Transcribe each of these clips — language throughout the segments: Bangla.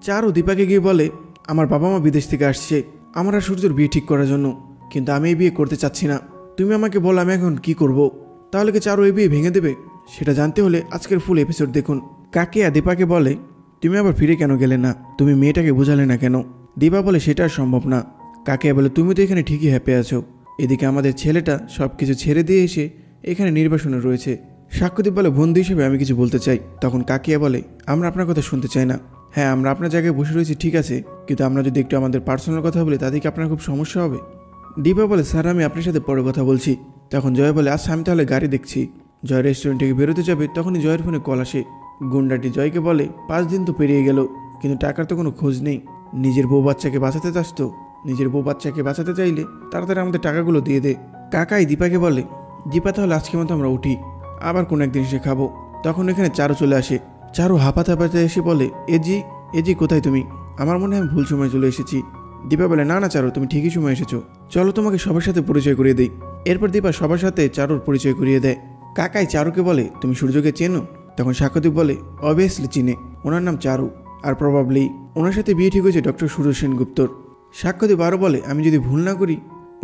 চারু দীপাকে গিয়ে বলে, আমার বাবা মা বিদেশ থেকে আসছে আমার আর সূর্যর বিয়ে ঠিক করার জন্য, কিন্তু আমি এই বিয়ে করতে চাচ্ছি না। তুমি আমাকে বলো আমি এখন কি করব। তাহলে কি চারু এই বিয়ে ভেঙে দেবে? সেটা জানতে হলে আজকের ফুল এপিসোড দেখুন। কাকিয়া দীপাকে বলে, তুমি আবার ফিরে কেন গেলে না? তুমি মেয়েটাকে বোঝালে না কেন? দীপা বলে, সেটা আর সম্ভব না। কাকিয়া বলে, তুমি তো এখানে ঠিকই হ্যাপি আছো, এদিকে আমাদের ছেলেটা সব কিছু ছেড়ে দিয়ে এসে এখানে নির্বাসনে রয়েছে। সাক্ষ্যদীপ বলে, বন্ধু হিসেবে আমি কিছু বলতে চাই। তখন কাকিয়া বলে, আমরা আপনার কথা শুনতে চাই না। হ্যাঁ, আমরা আপনার জায়গায় বসে রয়েছি ঠিক আছে, কিন্তু আমরা যদি একটু আমাদের পার্সোনাল কথা বলি তাতে কি আপনার খুব সমস্যা হবে? দীপা বলে, স্যার আমি আপনার সাথে পরে কথা বলছি। তখন জয় বলে, আচ্ছা আমি তাহলে গাড়ি দেখছি। জয় রেস্টুরেন্ট থেকে বেরোতে যাবে, তখনই জয়ের ফোনে কল আসে। গুন্ডাটি জয়কে বলে, 5 দিন তো পেরিয়ে গেল, কিন্তু টাকার তো কোনো খোঁজ নেই। নিজের বউ বাচ্চাকে বাঁচাতে চাস তো? নিজের বউ বাচ্চাকে বাঁচাতে চাইলে তাড়াতাড়ি আমাদের টাকাগুলো দিয়ে দে। কাকাই দীপাকে বলে, দীপা তাহলে আজকের মতো আমরা উঠি, আবার কোনো একদিন এসে খাবো। তখন এখানে চারু চলে আসে। চারু হাঁপাতে হাঁপাতে এসে বলে, এজি কোথায় তুমি? আমার মনে হয় আমি ভুল সময় চলে এসেছি। দীপা বলে, না না চারু, তুমি ঠিকই সময় এসেছো, চলো তোমাকে সবার সাথে পরিচয় করিয়ে দিই। এরপর দীপা সবার সাথে চারুর পরিচয় করিয়ে দেয়। কাকাই চারুকে বলে, তুমি সূর্যকে চেনো? তখন সাক্ষ্যদীপ বলে, অবভিয়াসলি চিনে, ওনার নাম চারু, আর প্রবাবলি ওনার সাথে বিয়ে ঠিক হয়েছে ডক্টর সূর্য সেনগুপ্তর। সাক্ষ্যদীপ আরও বলে, আমি যদি ভুল না করি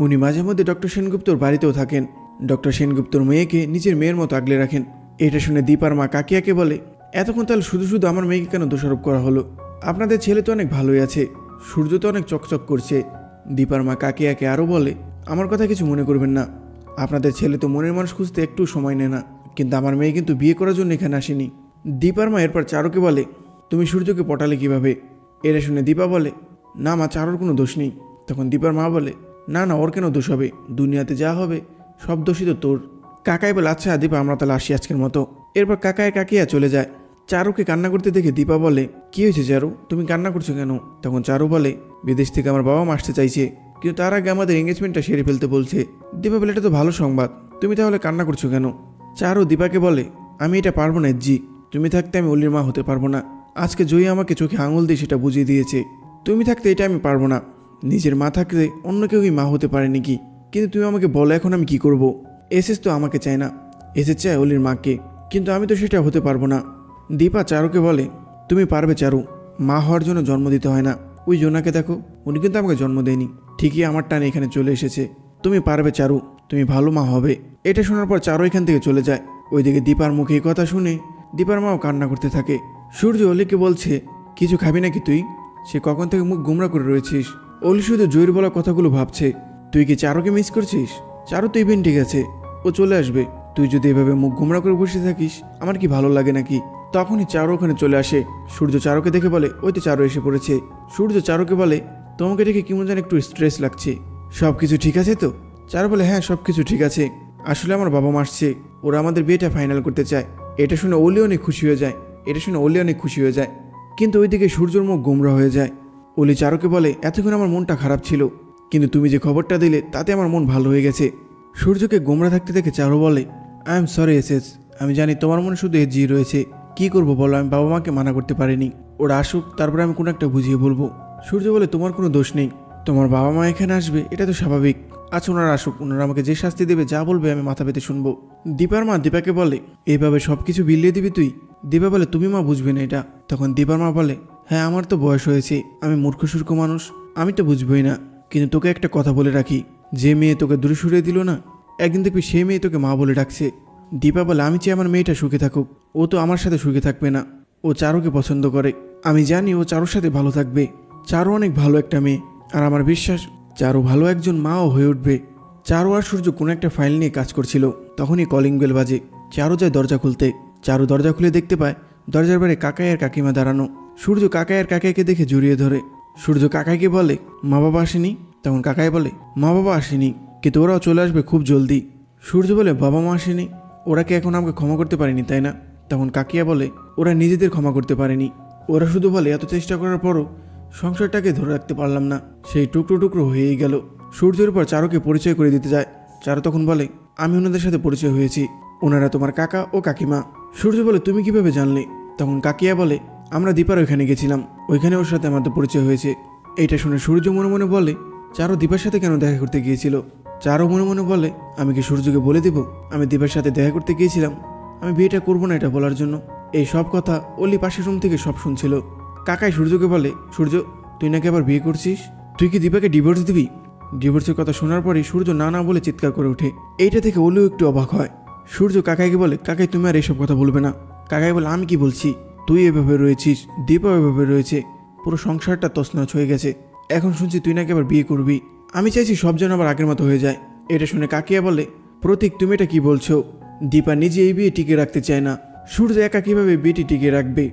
উনি মাঝে মধ্যে ডক্টর সেনগুপ্তর বাড়িতেও থাকেন, ডক্টর সেনগুপ্তর মেয়েকে নিজের মেয়ের মতো আগলে রাখেন। এটা শুনে দীপার মা কাকিয়াকে বলে, এতক্ষণ তাহলে শুধু শুধু আমার মেয়েকে কেন দোষারোপ করা হলো? আপনাদের ছেলে তো অনেক ভালোই আছে, সূর্য তো অনেক চকচক করছে। দীপার মা কাকিয়াকে আরও বলে, আমার কথা কিছু মনে করবেন না, আপনাদের ছেলে তো মনের মানুষ খুঁজতে একটু সময় নেয় না, কিন্তু আমার মেয়ে কিন্তু বিয়ে করার জন্য এখানে আসেনি। দীপার মা এরপর চারুকে বলে, তুমি সূর্যকে পটালে কিভাবে? এটা শুনে দীপা বলে, না মা, চারুর কোনো দোষ নেই। তখন দীপার মা বলে, না না, ওর কেন দোষ হবে? দুনিয়াতে যা হবে সব দোষই তো তোর। কাকাই বলে, আচ্ছা দীপা আমরা তাহলে আসি আজকের মতো। এরপর কাকায় কাকিয়া চলে যায়। চারুকে কান্না করতে দেখে দীপা বলে, কি হয়েছে চারু, তুমি কান্না করছো কেন? তখন চারু বলে, বিদেশ থেকে আমার বাবা মা আসতে চাইছে, কিন্তু তার আগে আমাদের এঙ্গেজমেন্টটা সেরে ফেলতে বলছে। দীপা বলে, এটা তো ভালো সংবাদ, তুমি তাহলে কান্না করছো কেন? চারু দীপাকে বলে, আমি এটা পারবো না জি, তুমি থাকতে আমি অলির মা হতে পারবো না। আজকে জয়ী আমাকে চোখে আঙুল দিয়ে সেটা বুঝিয়ে দিয়েছে। তুমি থাকতে এটা আমি পারবো না, নিজের মা থাকতে অন্য কেউই মা হতে পারে নাকি? কিন্তু তুমি আমাকে বলো এখন আমি কি করব? এসএস তো আমাকে চায় না, এসএস চায় অলির মাকে, কিন্তু আমি তো সেটা হতে পারবো না। দীপা চারুকে বলে, তুমি পারবে চারু, মা হওয়ার জন্য জন্ম দিতে হয় না। ওই জোনাকে দেখো, উনি কিন্তু আমাকে জন্ম দেয়নি, ঠিকই আমার টানে এখানে চলে এসেছে। তুমি পারবে চারু, তুমি ভালো মা হবে। এটা শোনার পর চারু এখান থেকে চলে যায়। ওইদিকে দীপার মুখে এই কথা শুনে দীপার মাও কান্না করতে থাকে। সূর্য অলিকে বলছে, কিছু খাবি নাকি তুই? সে কখন থেকে মুখ গোমরা করে রয়েছিস। অলি শুধু জয়ের বলা কথাগুলো ভাবছে। তুই কি চারুকে মিস করছিস? চারু তো ইভেন ঠিক আছে, ও চলে আসবে। তুই যদি এভাবে মুখ গোমরা করে বসে থাকিস আমার কি ভালো লাগে নাকি? তখনই চারু ওখানে চলে আসে। সূর্য চারুকে দেখে বলে, ওই তো চারু এসে পড়েছে। সূর্য চারুকে বলে, তোমাকে দেখে কেমন যেন একটু স্ট্রেস লাগছে, সব কিছু ঠিক আছে তো? চারু বলে, হ্যাঁ সব কিছু ঠিক আছে, আসলে আমার বাবা মা আসছে, ওরা আমাদের বিয়েটা ফাইনাল করতে চায়। এটা শুনে অলি অনেক খুশি হয়ে যায়। কিন্তু ওইদিকে সূর্যর মুখ গোমরা হয়ে যায়। অলি চারুকে বলে, এতক্ষণ আমার মনটা খারাপ ছিল, কিন্তু তুমি যে খবরটা দিলে তাতে আমার মন ভালো হয়ে গেছে। সূর্যকে গোমরা থাকতে দেখে চারু বলে, আই এম সরি এসএস, আমি জানি তোমার মনে শুধু জি রয়েছে, কি করবো বলো, আমি বাবা মাকে মানা করতে পারিনি, ওরা আসুক তারপরে আমি কোনো একটা বুঝিয়ে বলবো। সূর্য বলে, তোমার কোনো দোষ নেই, তোমার বাবা মা এখানে আসবে এটা তো স্বাভাবিক। আচ্ছা ওনারা আসুক, ওনারা আমাকে যে শাস্তি দেবে যা বলবে আমি মাথা পেতে শুনবো। দীপার মা দীপাকে বলে, এইভাবে সব কিছু বিলিয়ে দিবি তুই? দীপা বলে, তুমি মা বুঝবে না এটা। তখন দীপার মা বলে, হ্যাঁ আমার তো বয়স হয়েছে, আমি মূর্খ সূর্খ মানুষ, আমি তো বুঝবই না, কিন্তু তোকে একটা কথা বলে রাখি, যে মেয়ে তোকে দূরে সরিয়ে দিল না, একদিন দেখবি সেই মেয়ে তোকে মা বলে ডাকছে। দীপা বলে, আমি চাই আমার মেয়েটা সুখে থাকুক, ও তো আমার সাথে সুখে থাকবে না, ও চারুকে পছন্দ করে, আমি জানি ও চারুর সাথে ভালো থাকবে। চারু অনেক ভালো একটা মেয়ে, আর আমার বিশ্বাস চারু ভালো একজন মাও হয়ে উঠবে। চারু আর সূর্য কোনো একটা ফাইল নিয়ে কাজ করছিল, তখনই কলিং বেল বাজে। চারু যায় দরজা খুলতে। চারু দরজা খুলে দেখতে পায় দরজার বাইরে কাকাই আর কাকিমা দাঁড়ানো। সূর্য কাকাই আর কাকাইকে দেখে জড়িয়ে ধরে। সূর্য কাকাইকে বলে, মা বাবা আসেনি? তখন কাকাই বলে, মা বাবা আসেনি, কিন্তু ওরাও চলে আসবে খুব জলদি। সূর্য বলে, বাবা মা আসেনি, ওরা কি এখন আমাকে ক্ষমা করতে পারেনি তাই না? তখন কাকিয়া বলে, ওরা নিজেদের ক্ষমা করতে পারেনি, ওরা শুধু বলে এত চেষ্টা করার পরও সংসারটাকে ধরে রাখতে পারলাম না, সেই টুকরো টুকরো হয়েই গেল। সূর্যের পর চারুকে পরিচয় করে দিতে যায়। চারু তখন বলে, আমি ওনাদের সাথে পরিচয় হয়েছি, ওনারা তোমার কাকা ও কাকিমা। সূর্য বলে, তুমি কিভাবে জানলে? তখন কাকিয়া বলে, আমরা দীপার ওইখানে গেছিলাম, ওইখানে ওর সাথে আমাদের পরিচয় হয়েছে। এইটা শুনে সূর্য মনে মনে বলে, চারু দীপার সাথে কেন দেখা করতে গিয়েছিল? চারু মনে মনে বলে, আমি কি সূর্যকে বলে দিব আমি দীপার সাথে দেখা করতে গিয়েছিলাম, আমি বিয়েটা করবো না এটা বলার জন্য? এই সব কথা অলি পাশের রুম থেকে সব শুনছিল। কাকাই সূর্যকে বলে, সূর্য তুই নাকি আবার বিয়ে করছিস, তুই কি দীপাকে ডিভোর্স দিবি? ডিভোর্সের কথা শোনার পরে সূর্য না না বলে চিৎকার করে ওঠে। এইটা থেকে অলিও একটু অবাক হয়। সূর্য কাকাইকে বলে, কাকাই তুমি আর এসব কথা বলবে না। কাকাই বলে, আমি কি বলছি, তুই এভাবে রয়েছিস, দীপা এভাবে রয়েছে, পুরো সংসারটা তছনছ হয়ে গেছে, এখন শুনছি তুই নাকি আবার বিয়ে করবি। আমি চাইছি সব যেন আবার আগের মতো হয়ে যায়। এটা শুনে কাকিয়া বলে, প্রতীক তুমি এটা কি বলছো? দীপা নিজে এই বিয়ে টিকে রাখতে চায় না, সূর্য একা কিভাবে বিয়েটি টিকে রাখবে?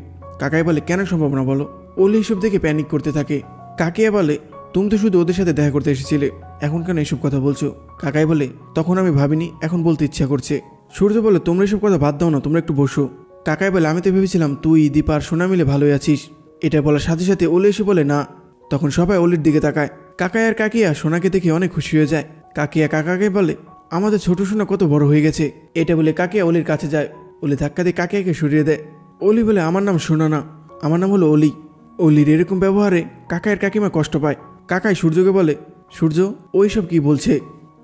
কাকাই বলে, কেন সম্ভব না বলো? ওলি এসব দেখে প্যানিক করতে থাকে। কাকিয়া বলে, তুমি তো শুধু ওদের সাথে দেখা করতে এসেছিলে, এখন কেন এসব কথা বলছো? কাকাই বলে, তখন আমি ভাবিনি, এখন বলতে ইচ্ছা করছে। সূর্য বলে, তোমরা এসব কথা বাদ দাও না, তোমরা একটু বসো। কাকাই বলে, আমি তো ভেবেছিলাম তুই দীপা আর সোনা মিলে ভালোই আছিস। এটা বলার সাথে সাথে ওলি এসে বলে না। তখন সবাই অলির দিকে তাকায়। কাকাই আর কাকিয়া সোনাকে দেখে অনেক খুশি হয়ে যায়। কাকিয়া কাকাকে বলে, আমাদের ছোট সোনা কত বড় হয়ে গেছে। এটা বলে কাকিয়া অলির কাছে যায়। অলি ধাক্কা দিয়ে কাকিয়াকে সরিয়ে দেয়। অলি বলে, আমার নাম সোনা না, আমার নাম হলো অলি। অলির এরকম ব্যবহারে কাকাইয়ের কাকিমা কষ্ট পায়। কাকাই সূর্যকে বলে, সূর্য ওইসব কি বলছে?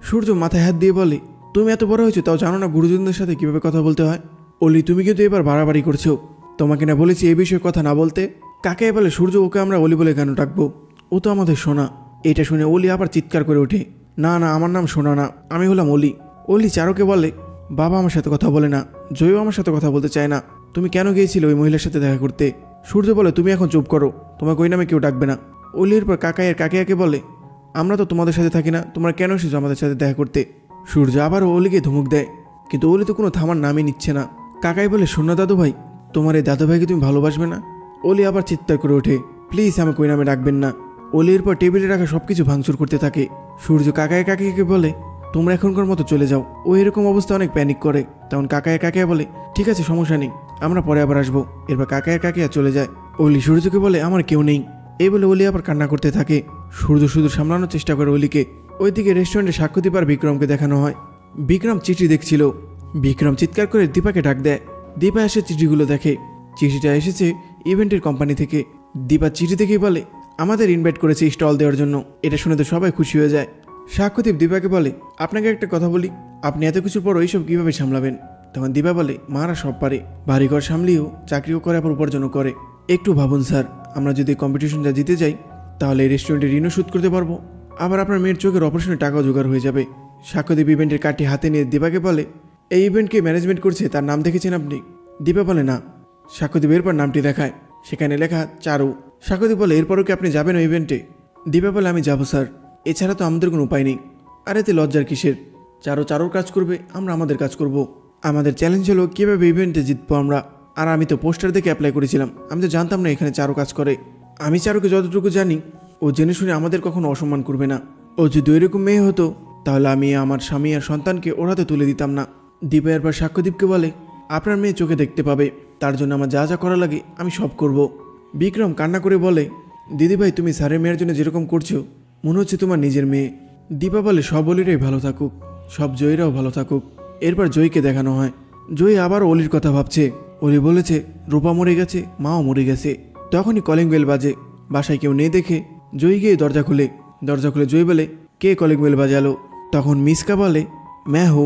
সূর্য মাথায় হাত দিয়ে বলে, তুমি এত বড় হয়েছো তাও জানো না গুরুজনদের সাথে কিভাবে কথা বলতে হয়? অলি তুমি কিন্তু এবার বাড়াবাড়ি করছো, তোমাকে না বলেছি এই বিষয়ে কথা না বলতে। কাকাই বলে, সূর্য ওকে আমরা অলি বলে কেন ডাকবো, ও তো আমাদের সোনা। এটা শুনে অলি আবার চিৎকার করে ওঠে, না না, আমার নাম সোনা না, আমি হলাম অলি। অলি চারুকে বলে, বাবা আমার সাথে কথা বলে না, জয়ও আমার সাথে কথা বলতে চায় না, তুমি কেন গিয়েছিলে ওই মহিলার সাথে দেখা করতে? সূর্য বলে, তুমি এখন চুপ করো, তোমাকে ওই নামে কেউ ডাকবে না। অলির পর কাকাইয়ের কাকিয়াকে বলে, আমরা তো তোমাদের সাথে থাকি না, তোমরা কেন এসেছো আমাদের সাথে দেখা করতে? সূর্য আবারও অলিকে ধমক দেয়, কিন্তু অলি তো কোনো থামার নামই নিচ্ছে না। কাকাই বলে, শোনো দাদু ভাই, তোমার এই দাদু ভাইকে তুমি ভালোবাসবে না? অলি আবার চিৎকার করে ওঠে, প্লিজ আমাকে ওই নামে ডাকবেন না। অলির পর টেবিলে রাখা সবকিছু ভাঙচুর করতে থাকে। সূর্য কাকাই কাকিকে বলে, তোমরা এখনকার মতো চলে যাও। ও এরকম অবস্থা অনেক প্যানিক করে। তখন কাকাই কাকিয়া বলে, ঠিক আছে সমস্যা নেই, আমরা পরে আবার আসবো। এরপর কাকাই কাকিয়া চলে যায়। অলি সূর্যকে বলে, আমার কেউ নেই। এই বলে অলি আবার কান্না করতে থাকে। সূর্য শুধু সামলানোর চেষ্টা করে অলিকে। ওইদিকে রেস্টুরেন্টে সাক্ষ্যদীপ আর বিক্রমকে দেখানো হয়। বিক্রম চিঠি দেখছিল। বিক্রম চিৎকার করে দীপাকে ডাক দেয়। দীপা এসে চিঠিগুলো দেখে। চিঠিটা এসেছে ইভেন্টের কোম্পানি থেকে। দীপা চিঠি দেখেই বলে, আমাদের ইনভাইট করেছে স্টল দেওয়ার জন্য। এটা শুনে তো সবাই খুশি হয়ে যায়। সাক্ষ্যদীপ দীপাকে বলে, আপনাকে একটা কথা বলি, আপনি এত কিছুর পর এইসব কীভাবে সামলাবেন? তখন দীপা বলে, মারা সব পারে, বাড়িঘর সামলিয়েও চাকরিও করে আবার উপার্জনও করে। একটু ভাবুন স্যার, আমরা যদি কম্পিটিশনটা জিতে যাই তাহলে এই রেস্টুরেন্টে ঋণও শোধ করতে পারবো, আবার আপনার মেয়ের চোখের অপারেশনের টাকাও জোগাড় হয়ে যাবে। সাক্ষ্যদীপ ইভেন্টের কার্ডটি হাতে নিয়ে দীপাকে বলে, এই ইভেন্টকে ম্যানেজমেন্ট করছে তার নাম দেখেছেন আপনি? দীপা বলে, না। সাক্ষ্যদীপ এরপর নামটি দেখায়, সেখানে লেখা চারু। সাক্ষ্যদীপ বলে, এরপরও কি আপনি যাবেন ওই ইভেন্টে? দীপা বলে, আমি যাবো স্যার, এছাড়া তো আমাদের কোনো উপায় নেই। আর এতে লজ্জার কিসের? চারুর কাজ করবে, আমরা আমাদের কাজ করব। আমাদের চ্যালেঞ্জ হলো কীভাবে ইভেন্টে জিতবো আমরা। আর আমি তো পোস্টার দেখে অ্যাপ্লাই করেছিলাম, আমি তো জানতাম না এখানে চারু কাজ করে। আমি চারুকে যতটুকু জানি, ও জেনে শুনে আমাদের কখনো অসম্মান করবে না। ও যদি ওইরকম মেয়ে হতো তাহলে আমি আমার স্বামী আর সন্তানকে ওর হাতে তুলে দিতাম না। দীপা এরপর সাক্ষ্যদীপকে বলে, আপনার মেয়ে চোখে দেখতে পাবে, তার জন্য আমার যা যা করা লাগে আমি সব করব। বিক্রম কান্না করে বলে, দিদিভাই তুমি স্যারের মেয়ের জন্য যেরকম করছো মনে হচ্ছে তোমার নিজের মেয়ে। দীপা বলে, সব অলিরাই ভালো থাকুক, সব জয়ীরাও ভালো থাকুক। এরপর জয়ীকে দেখানো হয়। জয়ী আবার অলির কথা ভাবছে। অলি বলেছে রূপা মরে গেছে, মাও মরে গেছে। তখনই কলিং বেল বাজে। বাসায় কেউ নেই দেখে জয়ী গিয়ে দরজা খুলে। জয়ী বলে, কে কলিং বেল বাজালো? তখন মিসকা বলে, ম্যা হো।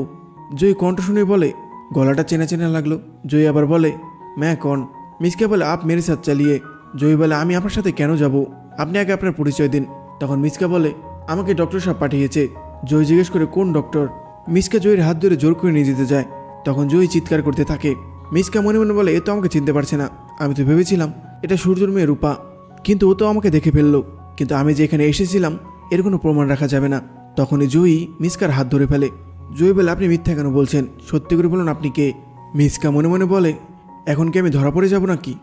জয়ী কণ্ঠ শুনে বলে, গলাটা চেনা চেনা লাগলো। জয়ী আবার বলে, ম্যা কন? মিসকা বলে, আপ মেরে সাথ চালিয়ে। জয়ী বলে, আমি আপনার সাথে কেন যাব? আপনি আগে আপনার পরিচয় দিন। তখন মিসকা বলে, আমাকে ডক্টর সাহেব পাঠিয়েছে। জয়ী জিজ্ঞেস করে, কোন ডক্টর? মিসকা জয়ীর হাত ধরে জোর করে নিয়ে যেতে যায়। তখন জয়ী চিৎকার করতে থাকে। মিসকা মনে মনে বলে, এ তো আমাকে চিনতে পারছে না, আমি তো ভেবেছিলাম এটা সূর্যর মেয়ে রূপা, কিন্তু ও তো আমাকে দেখে ফেললো। কিন্তু আমি যে এখানে এসেছিলাম এর কোনো প্রমাণ রাখা যাবে না। তখনই জয়ী মিসকার হাত ধরে ফেলে। জয়ী বলে, আপনি মিথ্যা কেন বলছেন? সত্যি করে বলুন আপনি কে? মিসকা মনে মনে বলে, এখন কি আমি ধরা পড়ে যাব নাকি?